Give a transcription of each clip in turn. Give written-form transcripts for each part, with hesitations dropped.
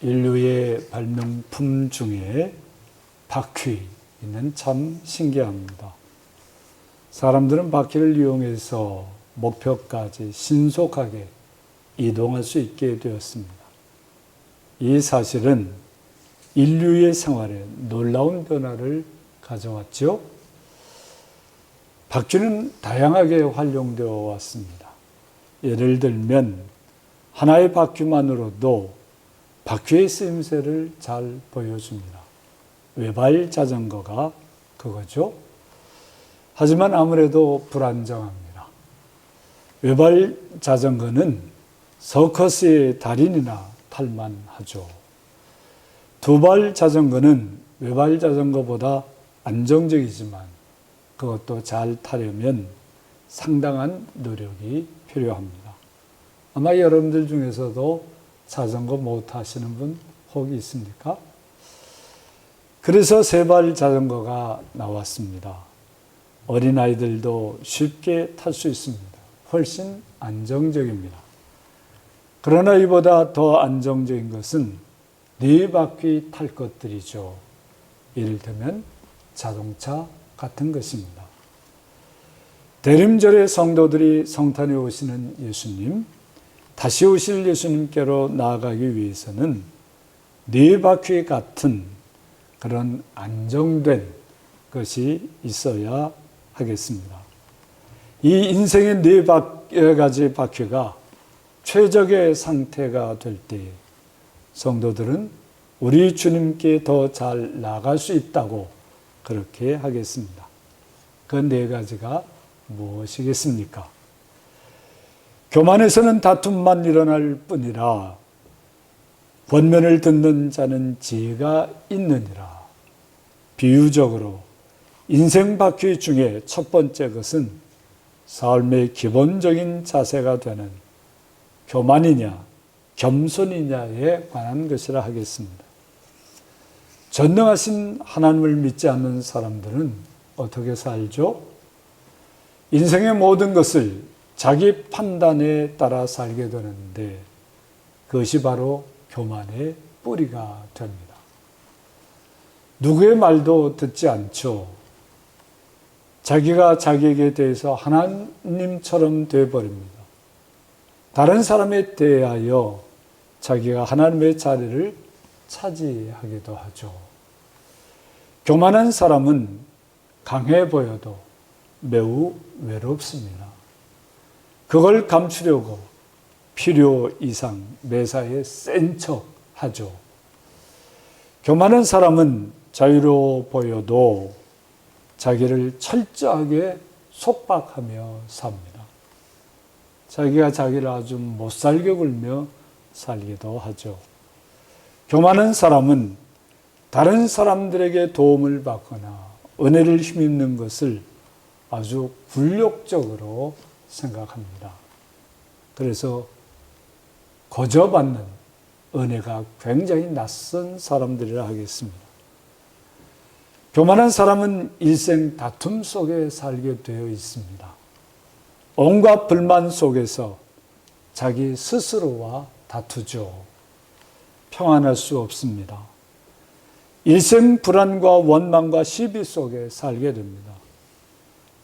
인류의 발명품 중에 바퀴는 참 신기합니다. 사람들은 바퀴를 이용해서 목표까지 신속하게 이동할 수 있게 되었습니다. 이 사실은 인류의 생활에 놀라운 변화를 가져왔죠. 바퀴는 다양하게 활용되어 왔습니다. 예를 들면 하나의 바퀴만으로도 바퀴의 쓰임새를 잘 보여줍니다. 외발 자전거가 그거죠. 하지만 아무래도 불안정합니다. 외발 자전거는 서커스의 달인이나 탈만하죠. 두발 자전거는 외발 자전거보다 안정적이지만 그것도 잘 타려면 상당한 노력이 필요합니다. 아마 여러분들 중에서도 자전거 못 타시는 분 혹 있습니까? 그래서 세발 자전거가 나왔습니다. 어린아이들도 쉽게 탈 수 있습니다. 훨씬 안정적입니다. 그러나 이보다 더 안정적인 것은 네 바퀴 탈 것들이죠. 이를테면 자동차 같은 것입니다. 대림절의 성도들이 성탄에 오시는 예수님, 다시 오실 예수님께로 나아가기 위해서는 네 바퀴 같은 그런 안정된 것이 있어야 하겠습니다. 이 인생의 네 가지 바퀴가 최적의 상태가 될 때 성도들은 우리 주님께 더 잘 나아갈 수 있다고 그렇게 하겠습니다. 그 네 가지가 무엇이겠습니까? 교만에서는 다툼만 일어날 뿐이라 권면을 듣는 자는 지혜가 있느니라. 비유적으로 인생 바퀴 중에 첫 번째 것은 삶의 기본적인 자세가 되는 교만이냐 겸손이냐에 관한 것이라 하겠습니다. 전능하신 하나님을 믿지 않는 사람들은 어떻게 살죠? 인생의 모든 것을 자기 판단에 따라 살게 되는데 그것이 바로 교만의 뿌리가 됩니다. 누구의 말도 듣지 않죠. 자기가 자기에게 대해서 하나님처럼 되어버립니다. 다른 사람에 대하여 자기가 하나님의 자리를 차지하기도 하죠. 교만한 사람은 강해 보여도 매우 외롭습니다. 그걸 감추려고 필요 이상 매사에 센 척 하죠. 교만한 사람은 자유로워 보여도 자기를 철저하게 속박하며 삽니다. 자기가 자기를 아주 못살게 굴며 살기도 하죠. 교만한 사람은 다른 사람들에게 도움을 받거나 은혜를 힘입는 것을 아주 굴욕적으로 생각합니다. 그래서 거저받는 은혜가 굉장히 낯선 사람들이라 하겠습니다. 교만한 사람은 일생 다툼 속에 살게 되어 있습니다. 온갖 불만 속에서 자기 스스로와 다투죠. 평안할 수 없습니다. 일생 불안과 원망과 시비 속에 살게 됩니다.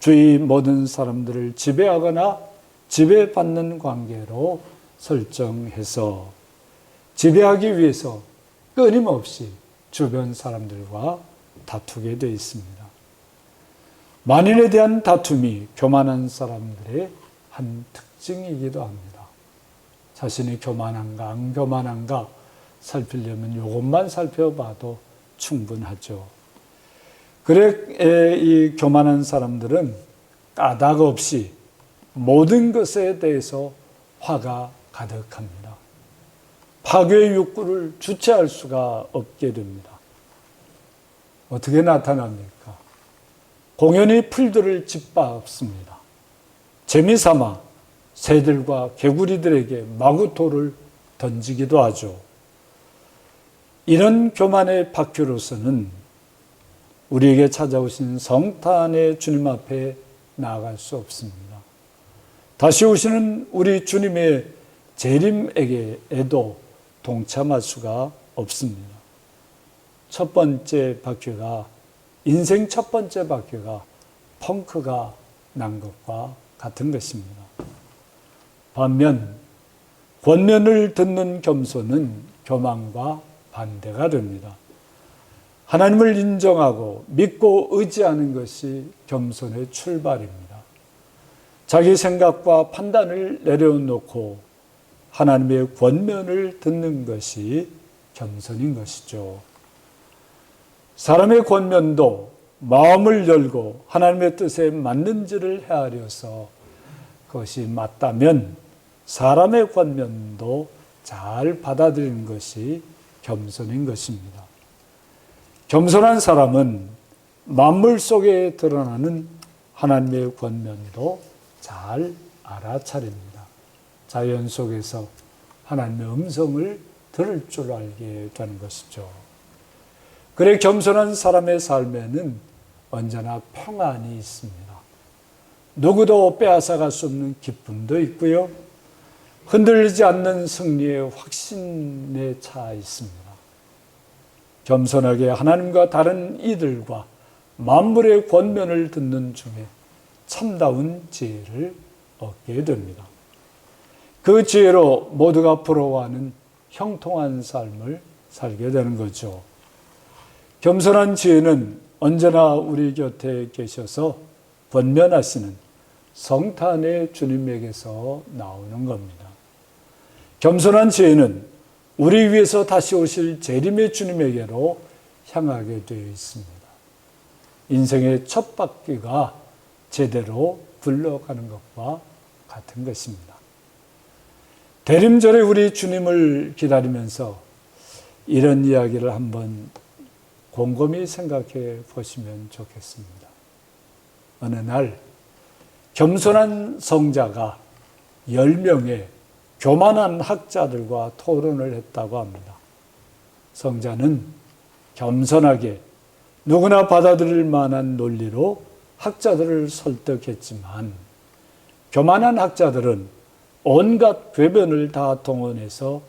주위 모든 사람들을 지배하거나 지배받는 관계로 설정해서 지배하기 위해서 끊임없이 주변 사람들과 다투게 되어 있습니다. 만인에 대한 다툼이 교만한 사람들의 한 특징이기도 합니다. 자신이 교만한가 안 교만한가 살피려면 이것만 살펴봐도 충분하죠. 그래 이 교만한 사람들은 까닭 없이 모든 것에 대해서 화가 가득합니다. 파괴의 욕구를 주체할 수가 없게 됩니다. 어떻게 나타납니까? 공연히 풀들을 짓밟습니다. 재미삼아 새들과 개구리들에게 마구토를 던지기도 하죠. 이런 교만의 바퀴로서는 우리에게 찾아오신 성탄의 주님 앞에 나아갈 수 없습니다. 다시 오시는 우리 주님의 재림에게도 동참할 수가 없습니다. 첫 번째 바퀴가, 인생 첫 번째 바퀴가 펑크가 난 것과 같은 것입니다. 반면 권면을 듣는 겸손은 교만과 반대가 됩니다. 하나님을 인정하고 믿고 의지하는 것이 겸손의 출발입니다. 자기 생각과 판단을 내려놓고 하나님의 권면을 듣는 것이 겸손인 것이죠. 사람의 권면도 마음을 열고 하나님의 뜻에 맞는지를 헤아려서 그것이 맞다면 사람의 권면도 잘 받아들이는 것이 겸손인 것입니다. 겸손한 사람은 만물 속에 드러나는 하나님의 권면도 잘 알아차립니다. 자연 속에서 하나님의 음성을 들을 줄 알게 되는 것이죠. 그래 겸손한 사람의 삶에는 언제나 평안이 있습니다. 누구도 빼앗아갈 수 없는 기쁨도 있고요. 흔들리지 않는 승리의 확신에 차 있습니다. 겸손하게 하나님과 다른 이들과 만물의 권면을 듣는 중에 참다운 지혜를 얻게 됩니다. 그 지혜로 모두가 부러워하는 형통한 삶을 살게 되는 거죠. 겸손한 지혜는 언제나 우리 곁에 계셔서 권면하시는 성탄의 주님에게서 나오는 겁니다. 겸손한 지혜는 우리 위해서 다시 오실 재림의 주님에게로 향하게 되어 있습니다. 인생의 첫 바퀴가 제대로 굴러가는 것과 같은 것입니다. 대림절에 우리 주님을 기다리면서 이런 이야기를 한번 곰곰이 생각해 보시면 좋겠습니다. 어느 날 겸손한 성자가 10명의 교만한 학자들과 토론을 했다고 합니다. 성자는 겸손하게 누구나 받아들일 만한 논리로 학자들을 설득했지만 교만한 학자들은 온갖 궤변을 다 동원해서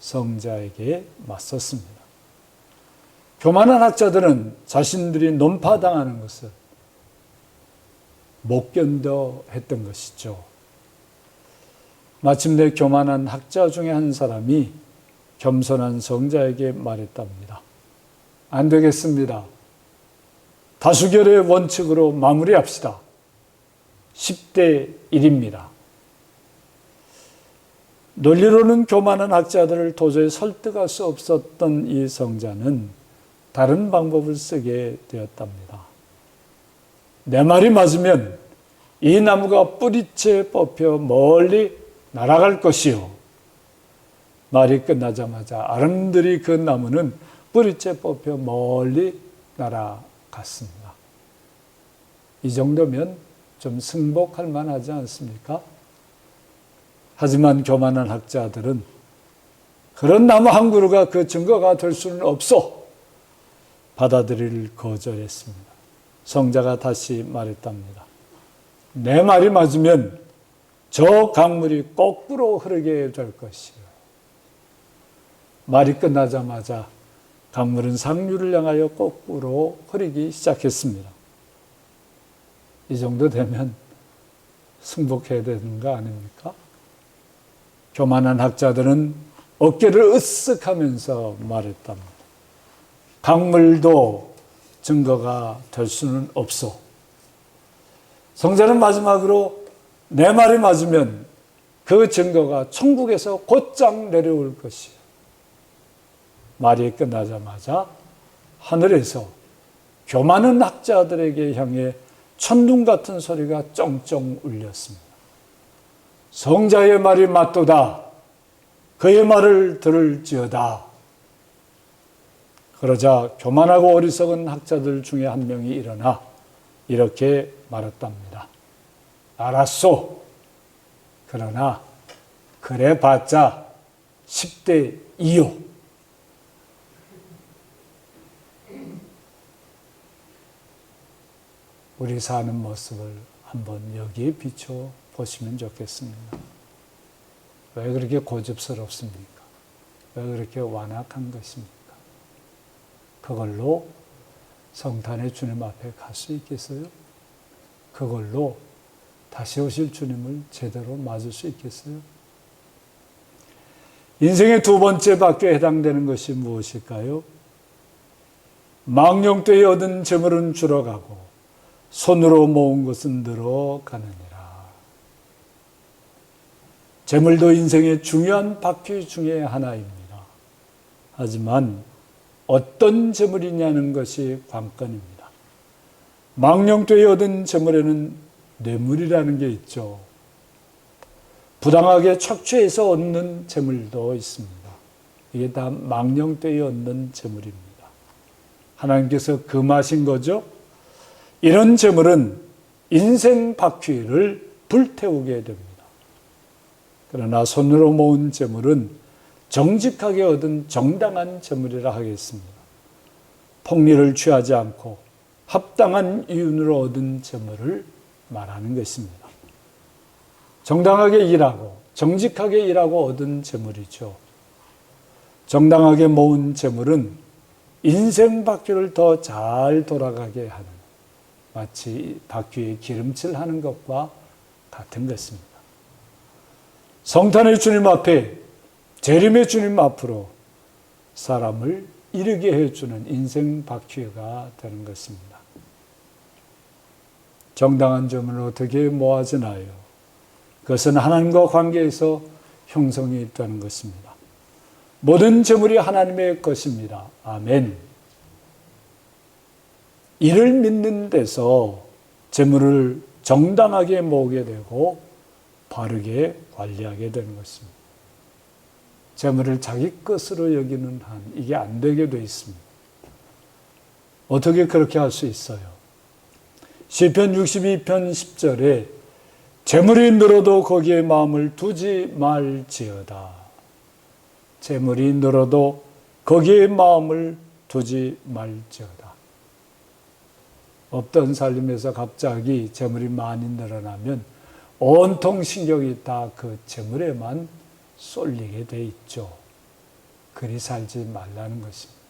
성자에게 맞섰습니다. 교만한 학자들은 자신들이 논파당하는 것을 못 견뎌 했던 것이죠. 마침내 교만한 학자 중에 한 사람이 겸손한 성자에게 말했답니다. 안 되겠습니다. 다수결의 원칙으로 마무리합시다. 10대 1입니다. 논리로는 교만한 학자들을 도저히 설득할 수 없었던 이 성자는 다른 방법을 쓰게 되었답니다. 내 말이 맞으면 이 나무가 뿌리채 뽑혀 멀리 날아갈 것이요. 말이 끝나자마자 아름드리 그 나무는 뿌리채 뽑혀 멀리 날아갔습니다. 이 정도면 좀 승복할 만하지 않습니까? 하지만 교만한 학자들은 그런 나무 한 그루가 그 증거가 될 수는 없어 받아들일 거절했습니다. 성자가 다시 말했답니다. 내 말이 맞으면 저 강물이 거꾸로 흐르게 될 것이요. 말이 끝나자마자 강물은 상류를 향하여 거꾸로 흐르기 시작했습니다. 이 정도 되면 승복해야 되는 거 아닙니까? 교만한 학자들은 어깨를 으쓱하면서 말했답니다. 강물도 증거가 될 수는 없어. 성자는 마지막으로 내 말이 맞으면 그 증거가 천국에서 곧장 내려올 것이요. 말이 끝나자마자 하늘에서 교만한 학자들에게 향해 천둥 같은 소리가 쩡쩡 울렸습니다. 성자의 말이 맞도다. 그의 말을 들을지어다. 그러자 교만하고 어리석은 학자들 중에 한 명이 일어나 이렇게 말했답니다. 알았소. 그러나 그래봤자 10대 2요. 우리 사는 모습을 한번 여기에 비춰 보시면 좋겠습니다. 왜 그렇게 고집스럽습니까? 왜 그렇게 완악한 것입니까? 그걸로 성탄의 주님 앞에 갈 수 있겠어요? 그걸로 다시 오실 주님을 제대로 맞을 수 있겠어요? 인생의 두 번째 바퀴에 해당되는 것이 무엇일까요? 망령되이 얻은 재물은 줄어가고 손으로 모은 것은 늘어가느니라. 재물도 인생의 중요한 바퀴 중에 하나입니다. 하지만 어떤 재물이냐는 것이 관건입니다. 망령되이 얻은 재물에는 뇌물이라는 게 있죠. 부당하게 착취해서 얻는 재물도 있습니다. 이게 다 망령되이 얻는 재물입니다. 하나님께서 금하신 거죠. 이런 재물은 인생 바퀴를 불태우게 됩니다. 그러나 손으로 모은 재물은 정직하게 얻은 정당한 재물이라 하겠습니다. 폭리를 취하지 않고 합당한 이윤으로 얻은 재물을 말하는 것입니다. 정당하게 일하고 정직하게 일하고 얻은 재물이죠. 정당하게 모은 재물은 인생 바퀴를 더 잘 돌아가게 하는, 마치 바퀴에 기름칠하는 것과 같은 것입니다. 성탄의 주님 앞에, 재림의 주님 앞으로 사람을 이르게 해주는 인생 바퀴가 되는 것입니다. 정당한 재물을 어떻게 모아지나요? 그것은 하나님과 관계에서 형성이 있다는 것입니다. 모든 재물이 하나님의 것입니다. 아멘. 이를 믿는 데서 재물을 정당하게 모으게 되고 바르게 관리하게 되는 것입니다. 재물을 자기 것으로 여기는 한 이게 안 되게 돼 있습니다. 어떻게 그렇게 할 수 있어요? 시편 62편 10절에 재물이 늘어도 거기에 마음을 두지 말지어다. 재물이 늘어도 거기에 마음을 두지 말지어다. 없던 살림에서 갑자기 재물이 많이 늘어나면 온통 신경이 다 그 재물에만 쏠리게 돼 있죠. 그리 살지 말라는 것입니다.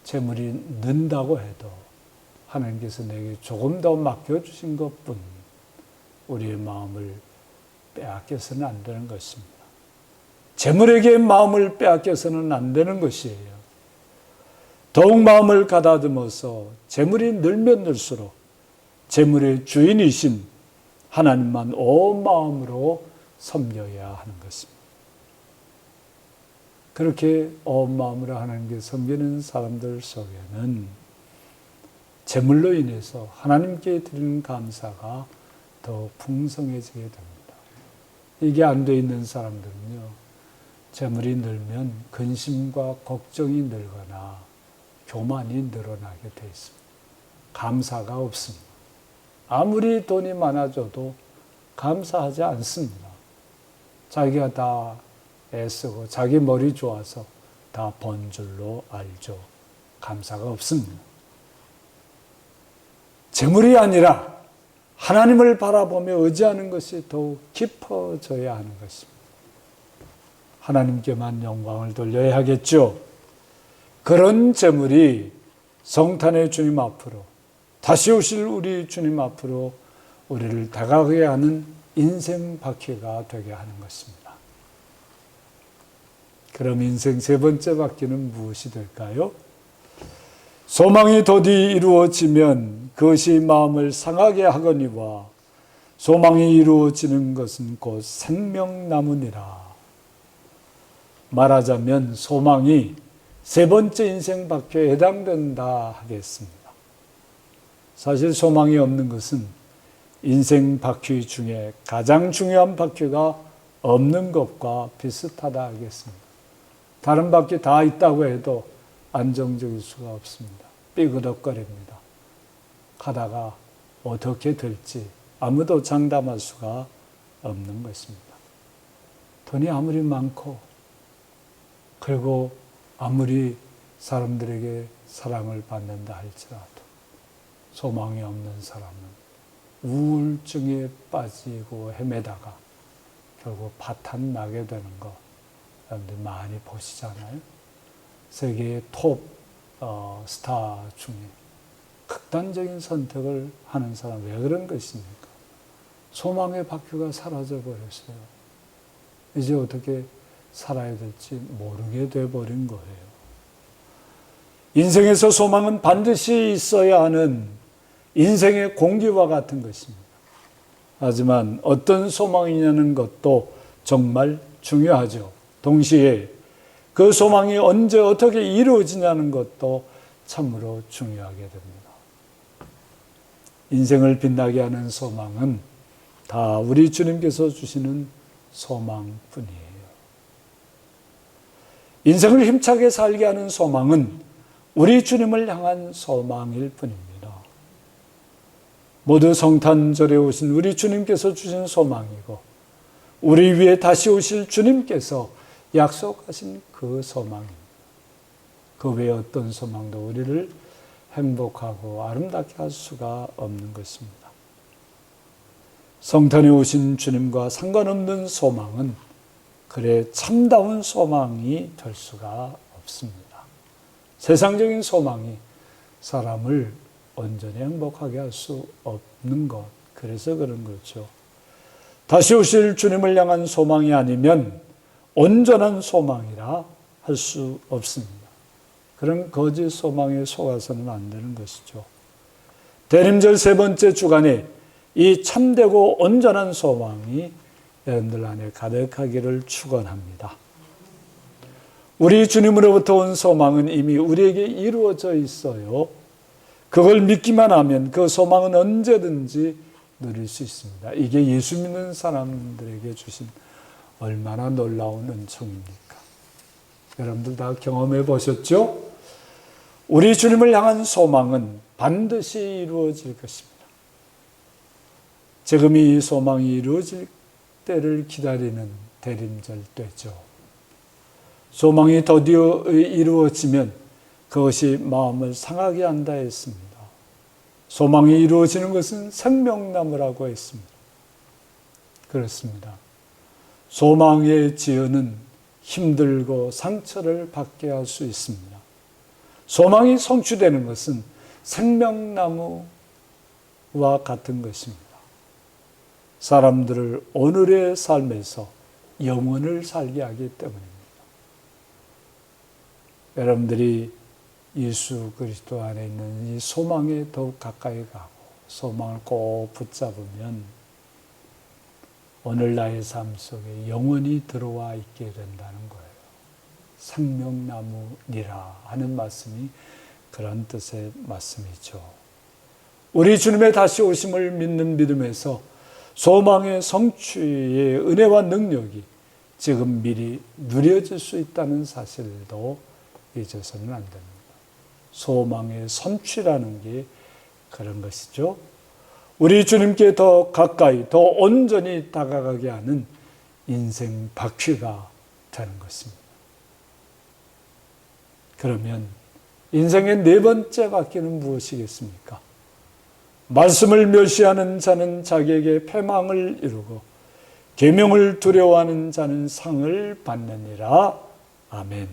재물이 는다고 해도 하나님께서 내게 조금 더 맡겨주신 것뿐 우리의 마음을 빼앗겨서는 안 되는 것입니다. 재물에게 마음을 빼앗겨서는 안 되는 것이에요. 더욱 마음을 가다듬어서 재물이 늘면 늘수록 재물의 주인이신 하나님만 온 마음으로 섬겨야 하는 것입니다. 그렇게 온 마음으로 하나님께 섬기는 사람들 속에는 재물로 인해서 하나님께 드리는 감사가 더 풍성해지게 됩니다. 이게 안 돼 있는 사람들은요, 재물이 늘면 근심과 걱정이 늘거나 교만이 늘어나게 돼 있습니다. 감사가 없습니다. 아무리 돈이 많아져도 감사하지 않습니다. 자기가 다 애쓰고 자기 머리 좋아서 다 번 줄로 알죠. 감사가 없습니다. 재물이 아니라 하나님을 바라보며 의지하는 것이 더욱 깊어져야 하는 것입니다. 하나님께만 영광을 돌려야 하겠죠. 그런 재물이 성탄의 주님 앞으로, 다시 오실 우리 주님 앞으로 우리를 다가가게 하는 인생 바퀴가 되게 하는 것입니다. 그럼 인생 세 번째 바퀴는 무엇이 될까요? 소망이 더디 이루어지면 그것이 마음을 상하게 하거니와 소망이 이루어지는 것은 곧 생명나무니라. 말하자면 소망이 세 번째 인생 바퀴에 해당된다 하겠습니다. 사실 소망이 없는 것은 인생 바퀴 중에 가장 중요한 바퀴가 없는 것과 비슷하다 하겠습니다. 다른 바퀴 다 있다고 해도 안정적일 수가 없습니다. 삐그덕거립니다. 가다가 어떻게 될지 아무도 장담할 수가 없는 것입니다. 돈이 아무리 많고 그리고 아무리 사람들에게 사랑을 받는다 할지라도 소망이 없는 사람은 우울증에 빠지고 헤매다가 결국 파탄 나게 되는 거 여러분들 많이 보시잖아요. 세계의 톱 스타 중에 극단적인 선택을 하는 사람 왜 그런 것입니까? 소망의 바퀴가 사라져 버렸어요. 이제 어떻게 살아야 될지 모르게 돼버린 거예요. 인생에서 소망은 반드시 있어야 하는 인생의 공기와 같은 것입니다. 하지만 어떤 소망이냐는 것도 정말 중요하죠. 동시에 그 소망이 언제 어떻게 이루어지냐는 것도 참으로 중요하게 됩니다. 인생을 빛나게 하는 소망은 다 우리 주님께서 주시는 소망뿐이에요. 인생을 힘차게 살게 하는 소망은 우리 주님을 향한 소망일 뿐입니다. 모두 성탄절에 오신 우리 주님께서 주신 소망이고 우리 위에 다시 오실 주님께서 약속하신 그 소망입니다. 그 외에 어떤 소망도 우리를 행복하고 아름답게 할 수가 없는 것입니다. 성탄에 오신 주님과 상관없는 소망은 그래 참다운 소망이 될 수가 없습니다. 세상적인 소망이 사람을 온전히 행복하게 할 수 없는 것, 그래서 그런 거죠. 다시 오실 주님을 향한 소망이 아니면 온전한 소망이라 할 수 없습니다. 그런 거짓 소망에 속아서는 안 되는 것이죠. 대림절 세 번째 주간에 이 참되고 온전한 소망이 여러분들 안에 가득하기를 축원합니다. 우리 주님으로부터 온 소망은 이미 우리에게 이루어져 있어요. 그걸 믿기만 하면 그 소망은 언제든지 누릴 수 있습니다. 이게 예수 믿는 사람들에게 주신 얼마나 놀라운 은총입니까? 여러분들 다 경험해 보셨죠? 우리 주님을 향한 소망은 반드시 이루어질 것입니다. 지금 이 소망이 이루어질 때를 기다리는 대림절 때죠. 소망이 드디어 이루어지면 그것이 마음을 상하게 한다 했습니다. 소망이 이루어지는 것은 생명나무라고 했습니다. 그렇습니다. 소망의 지연은 힘들고 상처를 받게 할 수 있습니다. 소망이 성취되는 것은 생명나무와 같은 것입니다. 사람들을 오늘의 삶에서 영원을 살게 하기 때문입니다. 여러분들이 예수 그리스도 안에 있는 이 소망에 더욱 가까이 가고 소망을 꼭 붙잡으면 오늘 나의 삶 속에 영원히 들어와 있게 된다는 거예요. 생명나무니라 하는 말씀이 그런 뜻의 말씀이죠. 우리 주님의 다시 오심을 믿는 믿음에서 소망의 성취의 은혜와 능력이 지금 미리 누려질 수 있다는 사실도 잊어서는 안 됩니다. 소망의 성취라는 게 그런 것이죠. 우리 주님께 더 가까이, 더 온전히 다가가게 하는 인생 바퀴가 되는 것입니다. 그러면 인생의 네 번째 바퀴는 무엇이겠습니까? 말씀을 멸시하는 자는 자기에게 패망을 이루고 계명을 두려워하는 자는 상을 받느니라. 아멘.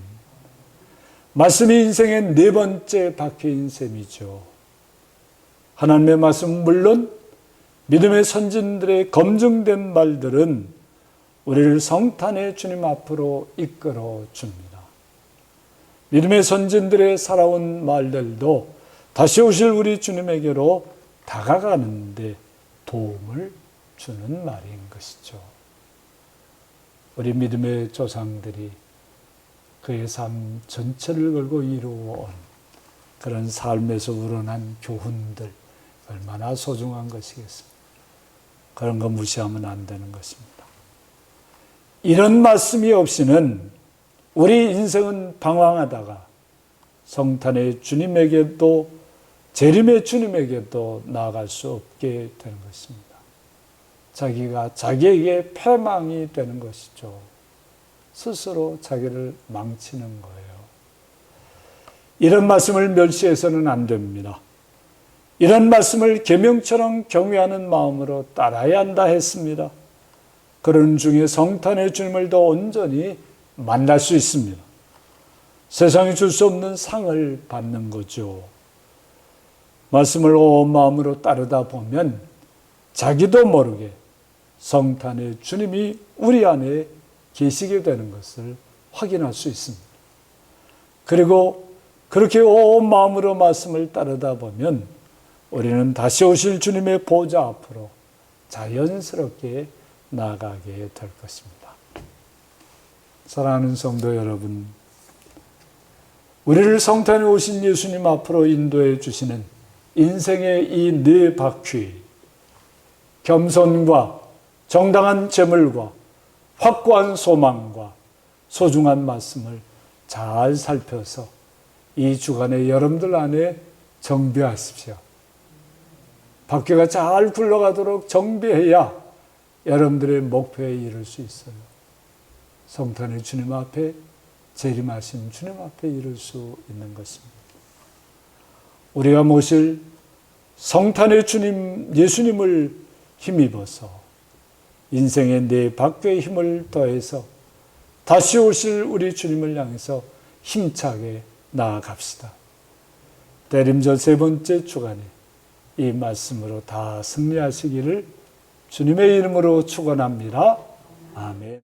말씀이 인생의 네 번째 바퀴인 셈이죠. 하나님의 말씀 물론 믿음의 선진들의 검증된 말들은 우리를 성탄의 주님 앞으로 이끌어 줍니다. 믿음의 선진들의 살아온 말들도 다시 오실 우리 주님에게로 다가가는 데 도움을 주는 말인 것이죠. 우리 믿음의 조상들이 그의 삶 전체를 걸고 이루어온 그런 삶에서 우러난 교훈들 얼마나 소중한 것이겠습니까? 그런 거 무시하면 안 되는 것입니다. 이런 말씀이 없이는 우리 인생은 방황하다가 성탄의 주님에게도 재림의 주님에게도 나아갈 수 없게 되는 것입니다. 자기가 자기에게 패망이 되는 것이죠. 스스로 자기를 망치는 거예요. 이런 말씀을 멸시해서는 안 됩니다. 이런 말씀을 계명처럼 경외하는 마음으로 따라야 한다 했습니다. 그런 중에 성탄의 주님을 더 온전히 만날 수 있습니다. 세상이 줄 수 없는 상을 받는 거죠. 말씀을 온 마음으로 따르다 보면 자기도 모르게 성탄의 주님이 우리 안에 계시게 되는 것을 확인할 수 있습니다. 그리고 그렇게 온 마음으로 말씀을 따르다 보면 우리는 다시 오실 주님의 보좌 앞으로 자연스럽게 나아가게 될 것입니다. 사랑하는 성도 여러분, 우리를 성탄에 오신 예수님 앞으로 인도해 주시는 인생의 이 네 바퀴, 겸손과 정당한 재물과 확고한 소망과 소중한 말씀을 잘 살펴서 이 주간에 여러분들 안에 정비하십시오. 바퀴가 잘 굴러가도록 정비해야 여러분들의 목표에 이를 수 있어요. 성탄의 주님 앞에, 재림하신 주님 앞에 이를 수 있는 것입니다. 우리가 모실 성탄의 주님 예수님을 힘입어서 인생의 네 바퀴의 힘을 더해서 다시 오실 우리 주님을 향해서 힘차게 나아갑시다. 대림절 세 번째 주간에 이 말씀으로 다 승리하시기를 주님의 이름으로 축원합니다. 아멘.